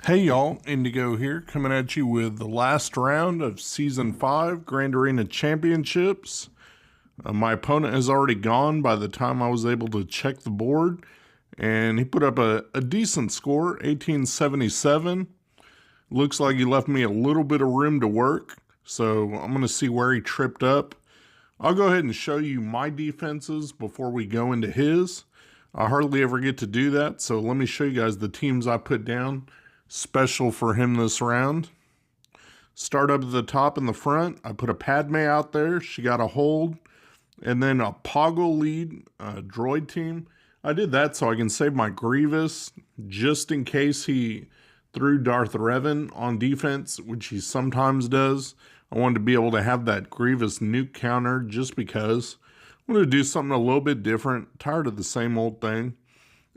Hey y'all, Indigo here, coming at you with the last round of Season 5 Grand Arena Championships. My opponent has already gone by the time I was able to check the board, and he put up a decent score, 1877. Looks like he left me a little bit of room to work, so I'm going to see where he tripped up. I'll go ahead and show you my defenses before we go into his. I hardly ever get to do that, so let me show you guys the teams I put down special for him this round. Start up at the top in the front. I put a Padme out there. She got a hold. And then a Poggle lead droid team. I did that so I can save my Grievous just in case he threw Darth Revan on defense, which he sometimes does. I wanted to be able to have that Grievous nuke counter just because. I wanted to do something a little bit different. Tired of the same old thing.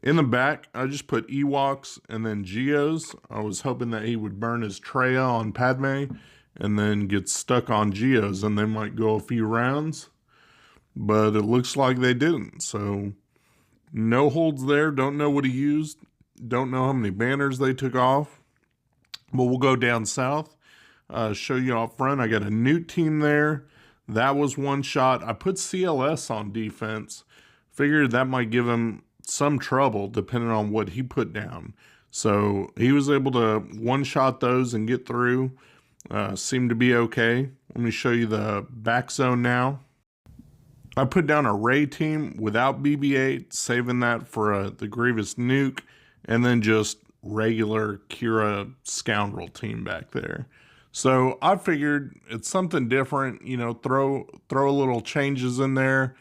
In the back, I just put Ewoks and then Geos. I was hoping that he would burn his Traya on Padme and then get stuck on Geos and they might go a few rounds. But it looks like they didn't. So no holds there. Don't know what he used. Don't know how many banners they took off. But we'll go down south. Show you up front. I got a Newt team there. That was one shot. I put CLS on defense. Figured that might give him some trouble depending on what he put down. So he was able to one-shot those and get through. Seemed to be okay. Let me show you the back zone now. I put down a Ray team without BB-8, saving that for the Grievous nuke, and then just regular Kira Scoundrel team back there. So I figured it's something different, you know, throw a little changes in there,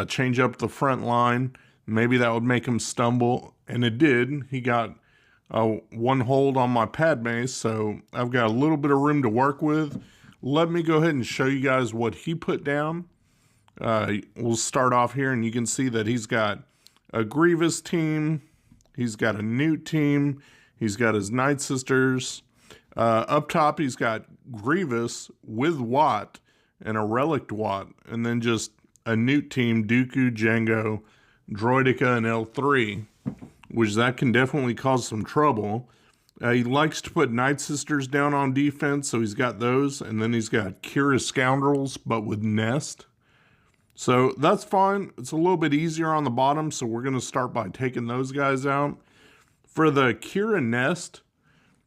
change up the front line. Maybe that would make him stumble, and it did. He got one hold on my Padme, so I've got a little bit of room to work with. Let me go ahead and show you guys what he put down. We'll start off here, and you can see that he's got a Grievous team. He's got a Newt team. He's got his Nightsisters. Up top, he's got Grievous with Watt and a Relic Watt, and then just a Newt team, Dooku, Jango, Droideka, and L3, which that can definitely cause some trouble. He likes to put Nightsisters down on defense, so he's got those, and then he's got Kira Scoundrels, but with Nest. So that's fine. It's a little bit easier on the bottom, so we're going to start by taking those guys out. For the Kira Nest,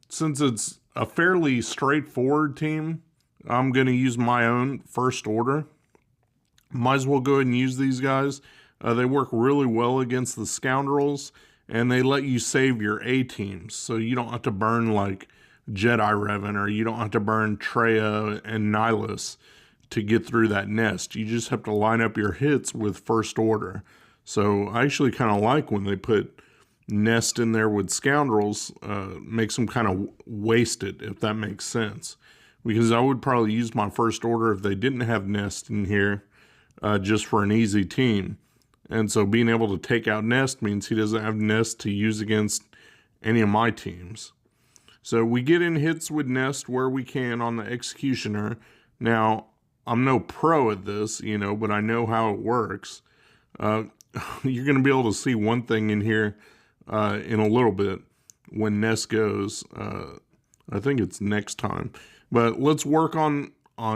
since it's a fairly straightforward team, I'm going to use my own first order. Might as well go ahead and use these guys. They work really well against the Scoundrels, and they let you save your A-teams, so you don't have to burn like Jedi Revan, or you don't have to burn Traya and Nihilus to get through that nest. You just have to line up your hits with first order. So I actually kind of like when they put Nest in there with Scoundrels, makes them kind of wasted, if that makes sense. Because I would probably use my first order if they didn't have Nest in here, just for an easy team. And so being able to take out Nest means he doesn't have Nest to use against any of my teams. So we get in hits with Nest where we can on the Executioner. Now, I'm no pro at this, you know, but I know how it works. You're going to be able to see one thing in here in a little bit when Nest goes. I think it's next time. But let's work on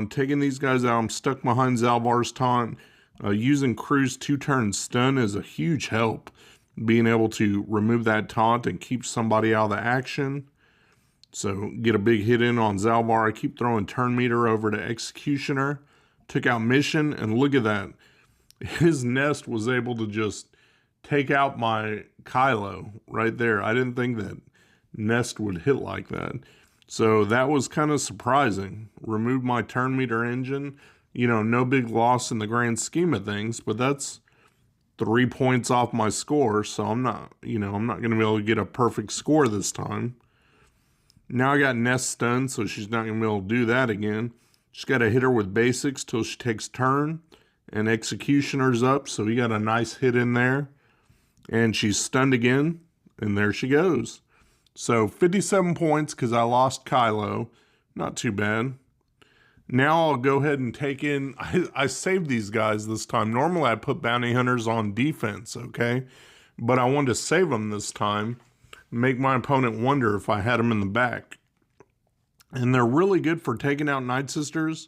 taking these guys out. I'm stuck behind Zalvar's taunt. Using Crew's 2-turn stun is a huge help. Being able to remove that taunt and keep somebody out of the action. So get a big hit in on Zalvar. I keep throwing turn meter over to Executioner. Took out Mission, and look at that. His Nest was able to just take out my Kylo right there. I didn't think that Nest would hit like that. So that was kind of surprising. Removed my turn meter engine. You know, no big loss in the grand scheme of things, but that's 3 points off my score, so I'm not going to be able to get a perfect score this time. Now I got Nest stunned, so she's not going to be able to do that again. Just got to hit her with basics till she takes turn, and Executioner's up, so we got a nice hit in there. And she's stunned again, and there she goes. So 57 points because I lost Kylo. Not too bad. Now I'll go ahead and take in, I saved these guys this time. Normally I put bounty hunters on defense, okay? But I wanted to save them this time. make my opponent wonder if I had him in the back. And they're really good for taking out Nightsisters.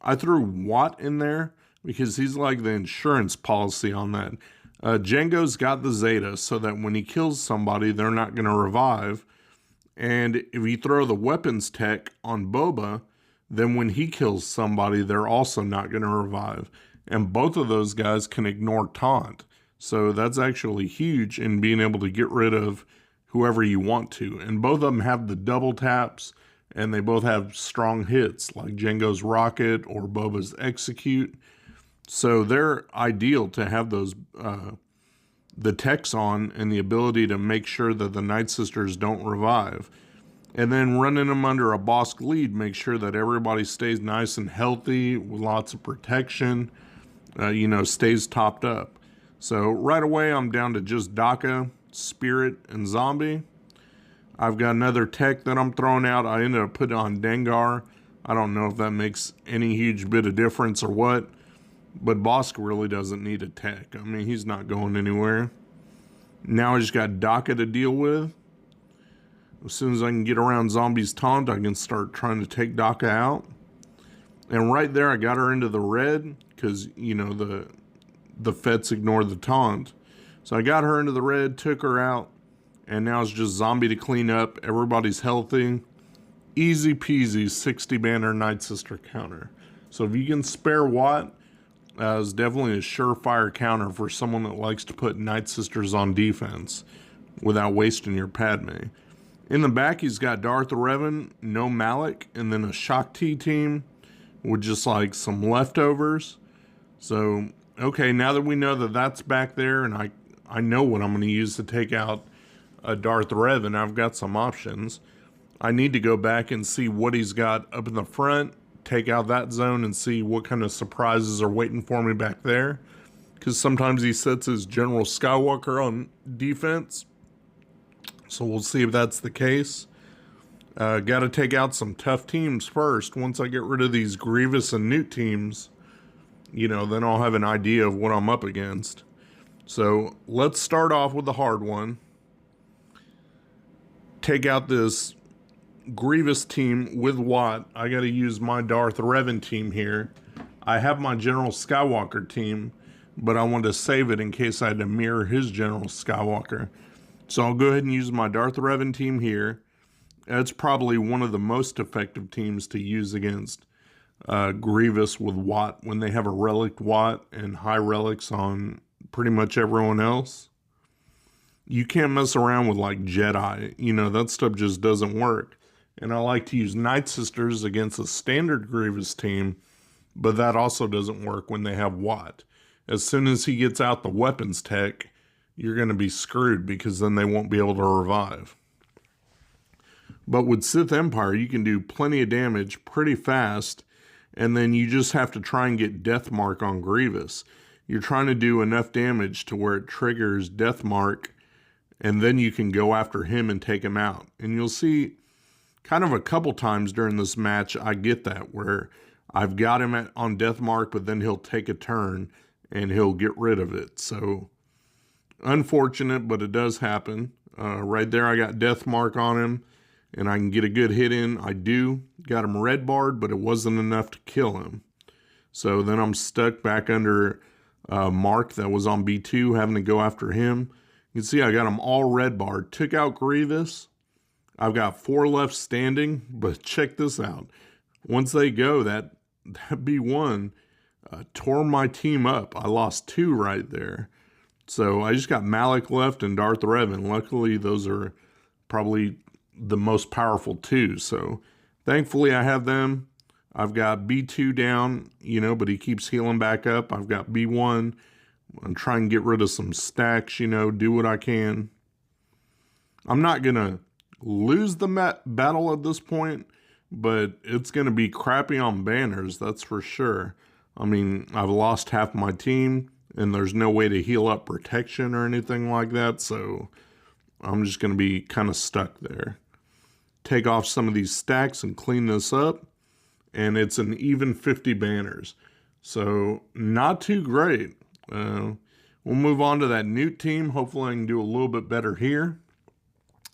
I threw Watt in there because he's like the insurance policy on that. Django's got the Zeta so that when he kills somebody, they're not going to revive. And if you throw the weapons tech on Boba, then when he kills somebody, they're also not going to revive. And both of those guys can ignore taunt. So that's actually huge in being able to get rid of whoever you want to. And both of them have the double taps, and they both have strong hits, like Django's Rocket or Boba's Execute. So they're ideal to have those the techs on and the ability to make sure that the Nightsisters don't revive. And then running them under a Bosk lead, make sure that everybody stays nice and healthy with lots of protection, stays topped up. So right away, I'm down to just Daka, Spirit, and Zombie. I've got another tech that I'm throwing out. I ended up putting on Dengar. I don't know if that makes any huge bit of difference or what, but Bosk really doesn't need a tech. I mean, he's not going anywhere. Now I just got Daka to deal with. As soon as I can get around Zombie's taunt, I can start trying to take Daka out. And right there, I got her into the red because, the Fets ignore the taunt. So I got her into the red, took her out, and now it's just Zombie to clean up. Everybody's healthy. Easy peasy 60 banner Nightsister counter. So if you can spare Watt, it's definitely a surefire counter for someone that likes to put Nightsisters on defense without wasting your Padme. In the back, he's got Darth Revan, no Malik, and then a Shakti team with just like some leftovers. So, okay, now that we know that that's back there, and I know what I'm going to use to take out Darth Revan, I've got some options. I need to go back and see what he's got up in the front, take out that zone, and see what kind of surprises are waiting for me back there. Because sometimes he sets his General Skywalker on defense. So we'll see if that's the case. Got to take out some tough teams first. Once I get rid of these Grievous and Newt teams, then I'll have an idea of what I'm up against. So let's start off with the hard one. Take out this Grievous team with Watt. I got to use my Darth Revan team here. I have my General Skywalker team, but I wanted to save it in case I had to mirror his General Skywalker. So I'll go ahead and use my Darth Revan team here. That's probably one of the most effective teams to use against Grievous with Watt when they have a relic Watt and high relics on pretty much everyone else. You can't mess around with like Jedi. That stuff just doesn't work. And I like to use Nightsisters against a standard Grievous team, but that also doesn't work when they have Watt. As soon as he gets out the weapons tech, you're going to be screwed because then they won't be able to revive. But with Sith Empire, you can do plenty of damage pretty fast, and then you just have to try and get Death Mark on Grievous. You're trying to do enough damage to where it triggers Death Mark, and then you can go after him and take him out. And you'll see kind of a couple times during this match, I get that, where I've got him on Death Mark, but then he'll take a turn and he'll get rid of it. So unfortunate, but it does happen. Right there, I got Death Mark on him, and I can get a good hit in. I do. Got him red barred, but it wasn't enough to kill him. So then I'm stuck back under Mark that was on B2, having to go after him. You can see I got them all red barred. Took out Grievous. I've got 4 left standing, but check this out. Once they go, that B1 tore my team up. I lost 2 right there. So I just got Malik left and Darth Revan. Luckily, those are probably the most powerful 2. So thankfully, I have them. I've got B2 down, but he keeps healing back up. I've got B1. I'm trying to get rid of some stacks, do what I can. I'm not going to lose the battle at this point, but it's going to be crappy on banners, that's for sure. I mean, I've lost half my team, and there's no way to heal up protection or anything like that, so I'm just going to be kind of stuck there. Take off some of these stacks and clean this up, and it's an even 50 banners. So, not too great. We'll move on to that Newt team. Hopefully I can do a little bit better here.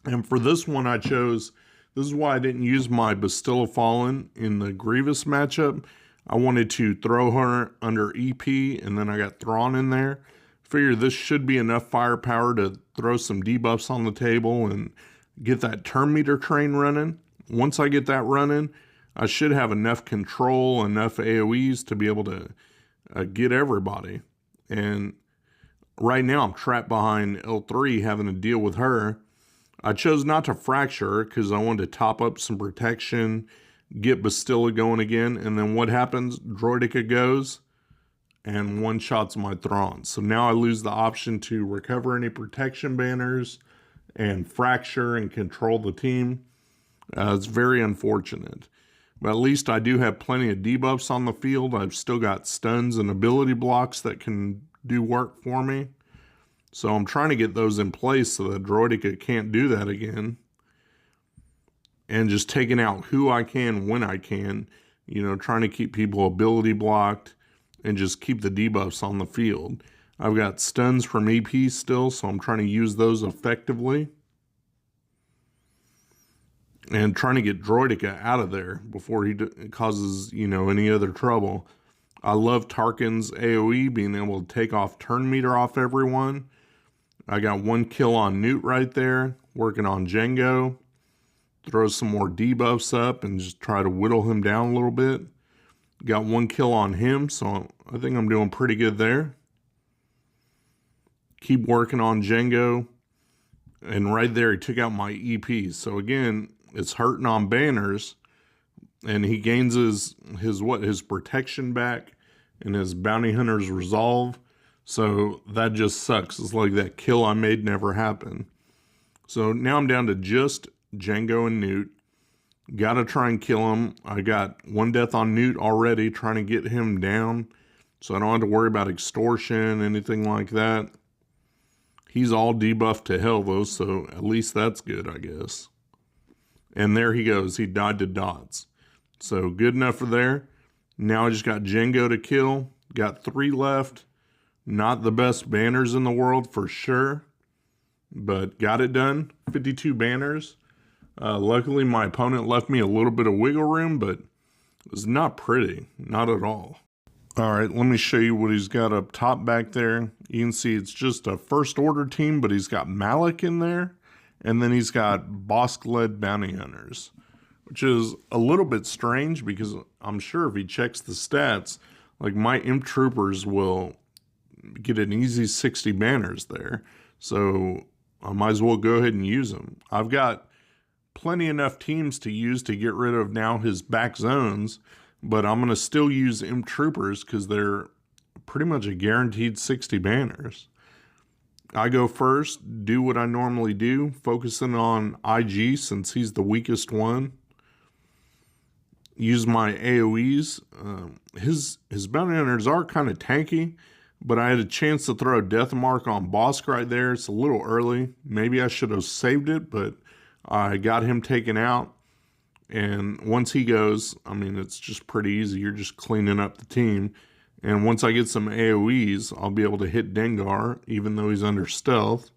And for this one I chose, this is why I didn't use my Bastilla Fallen in the Grievous matchup. I wanted to throw her under EP, and then I got Thrawn in there. Figure this should be enough firepower to throw some debuffs on the table and get that turn meter train running. Once I get that running, I should have enough control, enough AoEs to be able to get everybody. And right now I'm trapped behind L3 having to deal with her. I chose not to fracture her because I wanted to top up some protection, get Bastilla going again, and then what happens? Droideka goes and one-shots my Thrawn. So now I lose the option to recover any protection banners and fracture and control the team. It's very unfortunate. But at least I do have plenty of debuffs on the field. I've still got stuns and ability blocks that can do work for me. So I'm trying to get those in place so that Droideka can't do that again. And just taking out who I can when I can. You know, trying to keep people ability blocked and just keep the debuffs on the field. I've got stuns from EP still, so I'm trying to use those effectively. And trying to get Droideka out of there before he causes, you know, any other trouble. I love Tarkin's AoE, being able to take off turn meter off everyone. I got one kill on Newt right there, working on Jango. Throw some more debuffs up and just try to whittle him down a little bit. Got one kill on him, so I think I'm doing pretty good there. Keep working on Jango. And right there, he took out my EP. So again, it's hurting on banners. And he gains his protection back and his bounty hunter's resolve. So that just sucks. It's like that kill I made never happened. So now I'm down to just Jango and Newt. Gotta try and kill him. I got one death on Newt already, trying to get him down. So I don't have to worry about extortion, anything like that. He's all debuffed to hell though, so at least that's good, I guess. And there he goes. He died to dots. So good enough for there. Now I just got Jango to kill. Got 3 left. Not the best banners in the world for sure, but got it done. 52 banners. Luckily, my opponent left me a little bit of wiggle room, but it was not pretty. Not at all. All right, let me show you what he's got up top back there. You can see it's just a first order team, but he's got Malik in there, and then he's got Bosk-led bounty hunters, which is a little bit strange because I'm sure if he checks the stats, like my imp troopers will get an easy 60 banners there. So I might as well go ahead and use them. I've got plenty enough teams to use to get rid of now his back zones, but I'm going to still use imp troopers because they're pretty much a guaranteed 60 banners. I go first, do what I normally do, focusing on IG since he's the weakest one. Use my AoEs. His bounty hunters are kind of tanky, but I had a chance to throw a death mark on Bosk right there. It's a little early. Maybe I should have saved it, but I got him taken out. And once he goes, I mean, it's just pretty easy. You're just cleaning up the team. And once I get some AoEs, I'll be able to hit Dengar, even though he's under stealth.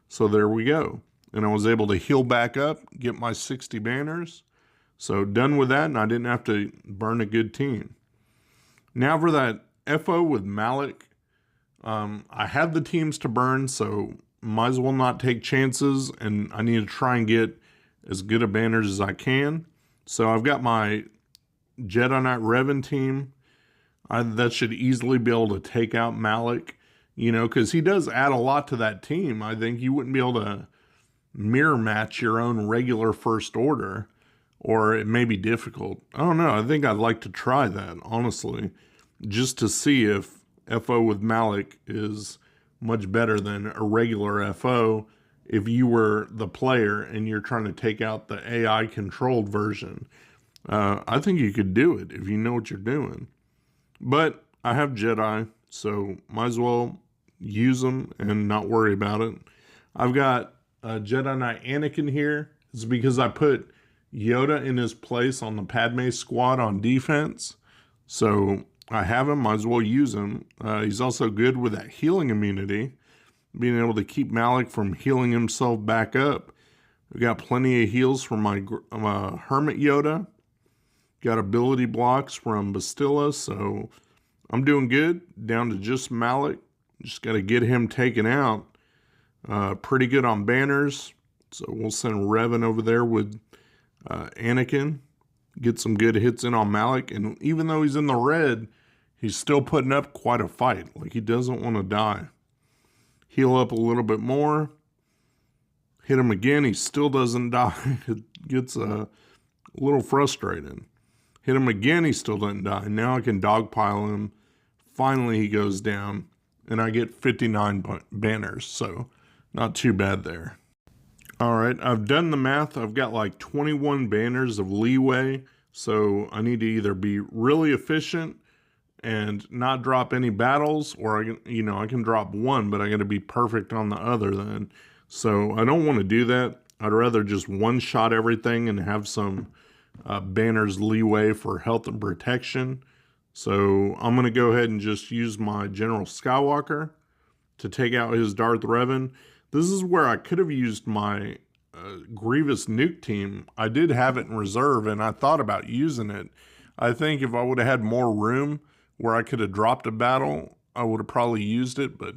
So there we go. And I was able to heal back up, get my 60 banners. So done with that, and I didn't have to burn a good team. Now for that FO with Malik. I had the teams to burn, so might as well not take chances, and I need to try and get as good of banners as I can. So I've got my Jedi Knight Revan team. That should easily be able to take out Malik, you know, because he does add a lot to that team. I think you wouldn't be able to mirror match your own regular first order, or it may be difficult. I don't know. I think I'd like to try that, honestly, just to see if FO with Malik is much better than a regular FO if you were the player and you're trying to take out the AI controlled version. I think you could do it if you know what you're doing. But I have Jedi, so might as well use them and not worry about it. I've got Jedi Knight Anakin here. It's because I put Yoda in his place on the Padme squad on defense. So I have him, might as well use him. He's also good with that healing immunity, being able to keep Malik from healing himself back up. We got plenty of heals from my Hermit Yoda. Got ability blocks from Bastilla, so I'm doing good. Down to just Malik. Just got to get him taken out. Pretty good on banners. So we'll send Revan over there with Anakin. Get some good hits in on Malik. And even though he's in the red, he's still putting up quite a fight. Like, he doesn't want to die. Heal up a little bit more. Hit him again. He still doesn't die. It gets a little frustrating. Hit him again. He still doesn't die. Now I can dogpile him. Finally, he goes down. And I get 59 banners. So not too bad there. All right. I've done the math. I've got like 21 banners of leeway. So I need to either be really efficient and not drop any battles, or I can drop one, but I got to be perfect on the other then. So I don't want to do that. I'd rather just one-shot everything and have some banners leeway for health and protection. So I'm going to go ahead and just use my General Skywalker to take out his Darth Revan. This is where I could have used my Grievous nuke team. I did have it in reserve, and I thought about using it. I think if I would have had more room where I could have dropped a battle, I would have probably used it, but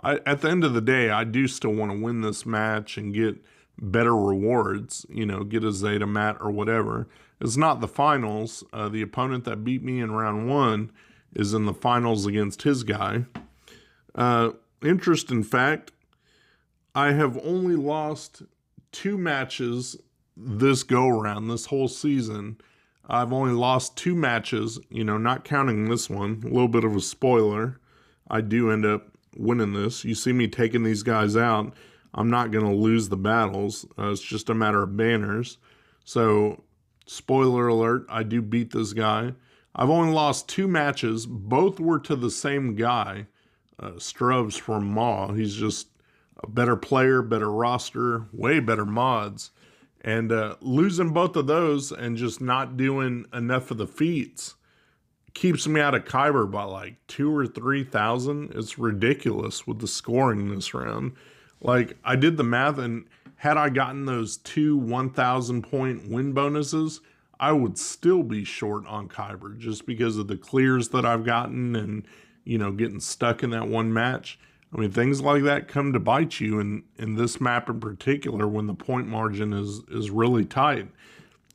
at the end of the day, I do still want to win this match and get better rewards, get a Zeta mat or whatever. It's not the finals. The opponent that beat me in round 1 is in the finals against his guy. Interesting fact, I have only lost 2 matches this go-around, this whole season. I've only lost 2 matches, not counting this one. A little bit of a spoiler. I do end up winning this. You see me taking these guys out. I'm not going to lose the battles. It's just a matter of banners. So, spoiler alert, I do beat this guy. I've only lost 2 matches. Both were to the same guy, Strubs from Maw. He's just a better player, better roster, way better mods. And losing both of those and just not doing enough of the feats keeps me out of Kyber by like 2,000 or 3,000. It's ridiculous with the scoring this round. Like, I did the math, and had I gotten those 2 1,000 point win bonuses, I would still be short on Kyber just because of the clears that I've gotten and, getting stuck in that one match. I mean, things like that come to bite you in this map in particular when the point margin is really tight.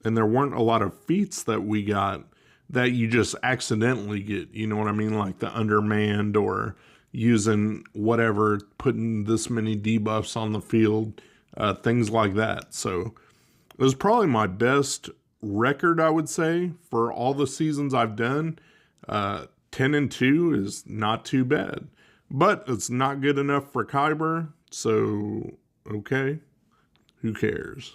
And there weren't a lot of feats that we got that you just accidentally get, you know what I mean? Like the undermanned or using whatever, putting this many debuffs on the field, things like that. So it was probably my best record, I would say, for all the seasons I've done. 10-2 is not too bad, but it's not good enough for Kyber. So, okay, who cares?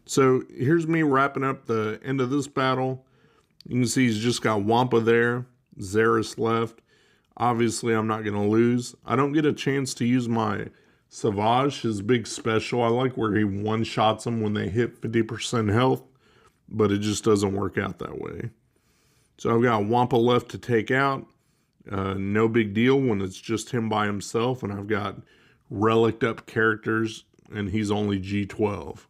So here's me wrapping up the end of this battle. You can see he's just got Wampa there, Zaris left. Obviously, I'm not going to lose. I don't get a chance to use my Savage, his big special. I like where he one-shots them when they hit 50% health, but it just doesn't work out that way. So I've got Wampa left to take out. No big deal when it's just him by himself, and I've got relicked up characters, and he's only G12.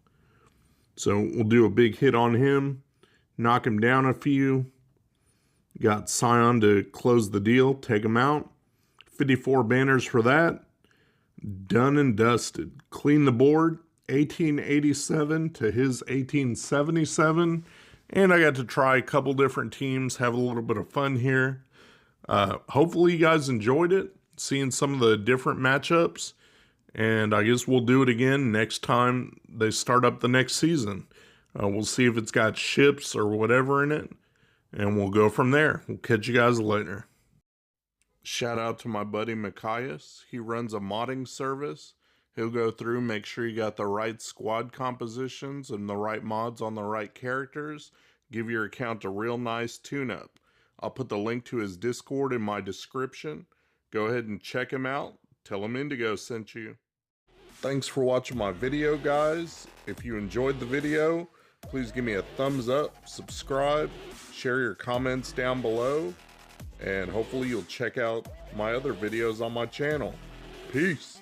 So we'll do a big hit on him. Knock him down a few. Got Scion to close the deal, take him out. 54 banners for that. Done and dusted. Clean the board. 1887 to his 1877. And I got to try a couple different teams, have a little bit of fun here. Hopefully you guys enjoyed it, seeing some of the different matchups. And I guess we'll do it again next time they start up the next season. We'll see if it's got ships or whatever in it, and we'll go from there. We'll catch you guys later. Shout out to my buddy Mikayas. He runs a modding service. He'll go through, make sure you got the right squad compositions and the right mods on the right characters. Give your account a real nice tune-up. I'll put the link to his Discord in my description. Go ahead and check him out. Tell him Indigo sent you. Thanks for watching my video, guys. If you enjoyed the video, please give me a thumbs up, subscribe, share your comments down below, and hopefully you'll check out my other videos on my channel. Peace.